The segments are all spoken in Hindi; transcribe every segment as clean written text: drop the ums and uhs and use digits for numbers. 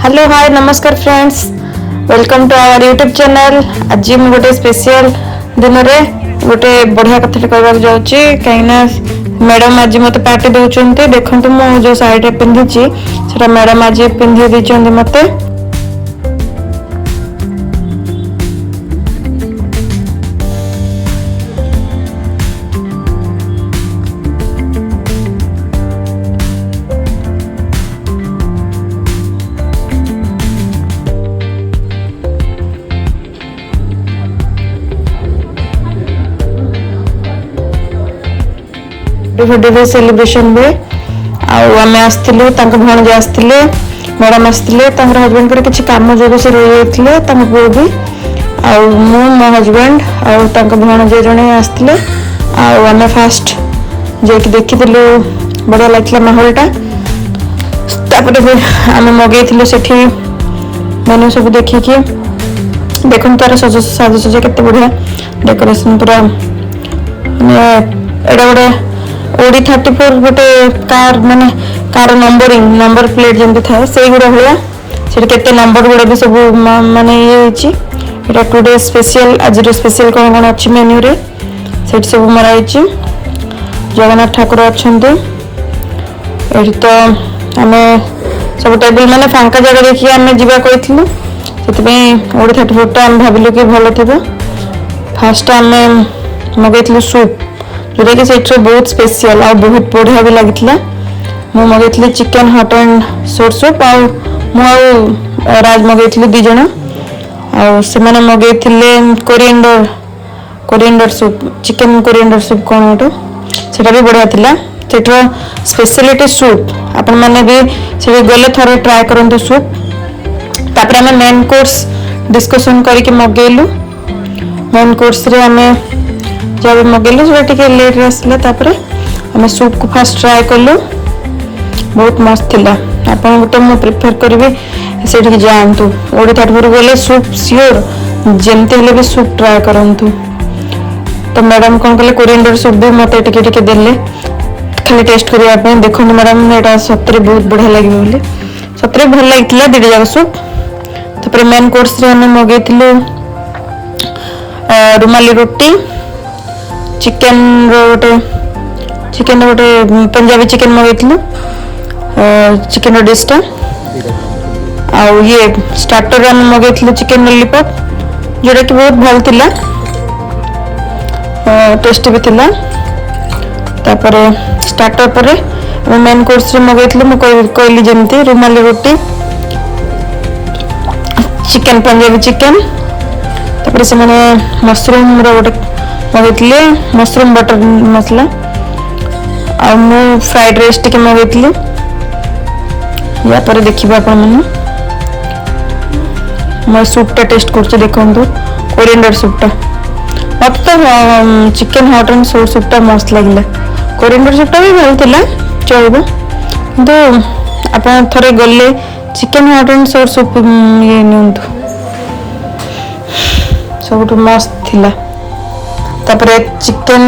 हेलो हाय नमस्कार friends welcome to our YouTube channel. आज मैं गोटे स्पेशल दिन में गोटे बढ़िया कथा कहवा जाऊँगी कहीं मैडम आज मत पार्टी दौरान देखो मु जो साड़ी पिंधि मैडम आज पिंधि देते मत। बर्थडे सेलिब्रेशन हुए आम आसलु भणजे आसते मैडम आसते हजबैंड पर किसी कम जो से रही जाते पु भी मो हजबैंड और भणजे जड़े आसते आम फास्ट जो देखी बढ़िया लगे माहौलटा आम मगेलु से मेन्यू सब देखिकी देखो तार साजसजा के बढ़िया डेकोरेशन पूरा एटा गोटे ओडी 34 गोटे कार माने कार नंबर प्लेट जमी थाए से गुड़ा भाया से नंबर गुड़ा भी सब माने ये टुडे स्पेशल आज स्पेशल कौन कौन अच्छी मेन्यू रे से सब मराई जगन्नाथ ठाकुर अच्छा ये तो आम सब टेबल माने फांका जगह देखिए आम जावा कहूँ से ओडी 34 टा आम भाविलु कि भल थी। फास्ट आम मगेलु सूप जोटा कि से बहुत स्पेशल और बहुत बढ़िया भी लगी मु मगेली चिकेन हॉट एंड सोर सूप राज मगेली दी जन से मगे coriander soup chicken coriander soup कौन गोटे से भी बढ़िया थिला सेठर स्पेशलिटी सूप आपण मैंने भी से गले थोड़े ट्राए करूँ सूप तापर आम मेन कोर्स डिस्कसन करके मगेलु मेन कोर्स रे आम जब मगेलु से लेट आसला आम सूप को फास्ट ट्राए कलु बहुत मस्त थिला। आपन गोटे मु प्रिफर करी से जातु ओडी 34 गले सूप सियोर जमते हेले भी सूप ट्राए करंतु। तो मैडम कौन कले कोरिएंडर सूप भी मत टिके देले खाली टेस्ट करने देखो मैडम एटा सतरे बहुत बढ़िया लगे बोले सतरे भल लगी दीटा जाक सूप। तापर मेन कोर्स रे हम मगेलु रुमाली रोटी चिकेन रोटे पंजाबी चिकेन मगेलु चिकेन डिशटा आउ ये स्टार्टर आम मगेलु चिकेन लॉलीपॉप जोटा कि बहुत भल थिला टेस्टी भी थिला। तापर स्टार्टर पर मेन कोर्स रे मगेलु मु कहली जमती रुमाली रोटी चिकेन पंजाबी चिकेन तापर से माने मशरूम रो गोटे मगेली मशरूम बटर मसला आ मु फ्राइड राइस टिके मगेली या पर देखिबा आपण माने मैं सूपटा टेस्ट करछे देखंतु कोरिएंडर सूपटा मत तो चिकेन हॉट एंड सोर सूपटा मस्त लागला कोरिएंडर सूपटा भी भल थिला चलबो किंतु आपण थरे गले चिकेन हॉट एंड सोर सूप ये नंतु सब मस्त थिला। तापर चिकेन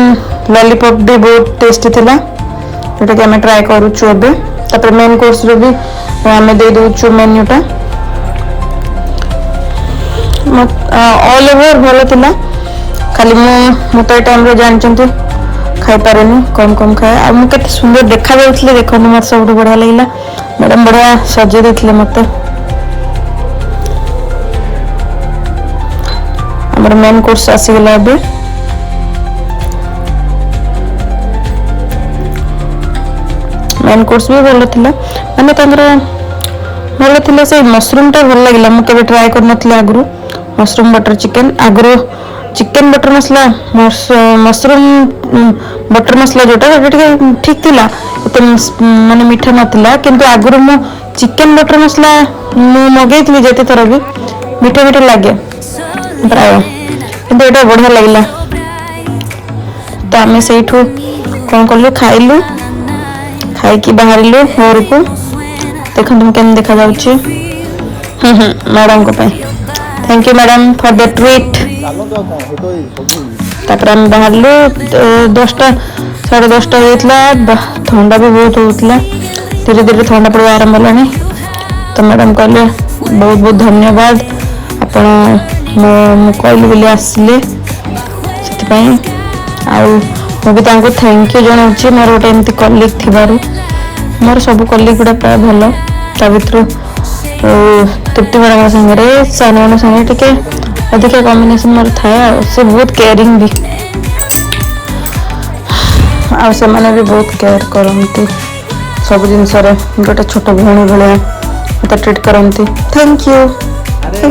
लॉलीपॉप भी बहुत टेस्टी थिला जोटा कि आम ट्राए करूँ एबे। तापर मेन कोर्स रे भी आम दे दउछु मेन्यूटा ऑल ओवर भल थिला खाली मु तो टाइम रे जानचंती खाई पारेनी कम कम खाए आ मु केते सुंदर देखा जाउथले देखो मत सब बढ़िया लागला मैडम बढ़िया सजे देथिले मते। हमर मेन कोर्स आसी गेला एबे मेन कोर्स भी भल थिला माने भल थिला से मशरूम टा भल लागला मु केबे ट्राई कर नथले आगरु मशरूम बटर चिकेन आगरु chicken butter masala mushroom butter masala जोटा ठीक थिला एते माने मीठा नथिला किंतु आगरु मु चिकेन बटर मसला मु मगेइतली जेते थरा भी मीठा मीठा लागे प्राय किंतु एटा बढ़िया लागला। तो आम से कौन कलु खाइलु खाई बाहर घर को देखो तुम केम देखा जाउछि मैडम को पाई thank you madam for the treat. तापर हम बाहर 10टा 10:30 होता ठंडा भी बहुत होता धीरे धीरे ठंडा पड़ा आरंभ होलानी तो मैडम कहले बहुत बहुत धन्यवाद आपण मो कहली बोली आसिले से मुझे थैंक यू जनाऊँ मोर गोटे एमती कलिग थी मोर सब कलिग गुड़ा प्राय भल ता भर तृप्ति मैडम सागर सन मैडम सागर टे अधिक कम्बिनेसन मोर थाए से बहुत केयरिंग भी से भी बहुत केयर करती सब जिनस गोटे छोट भौणी भाया मत ट्रीट करती थैंक यू।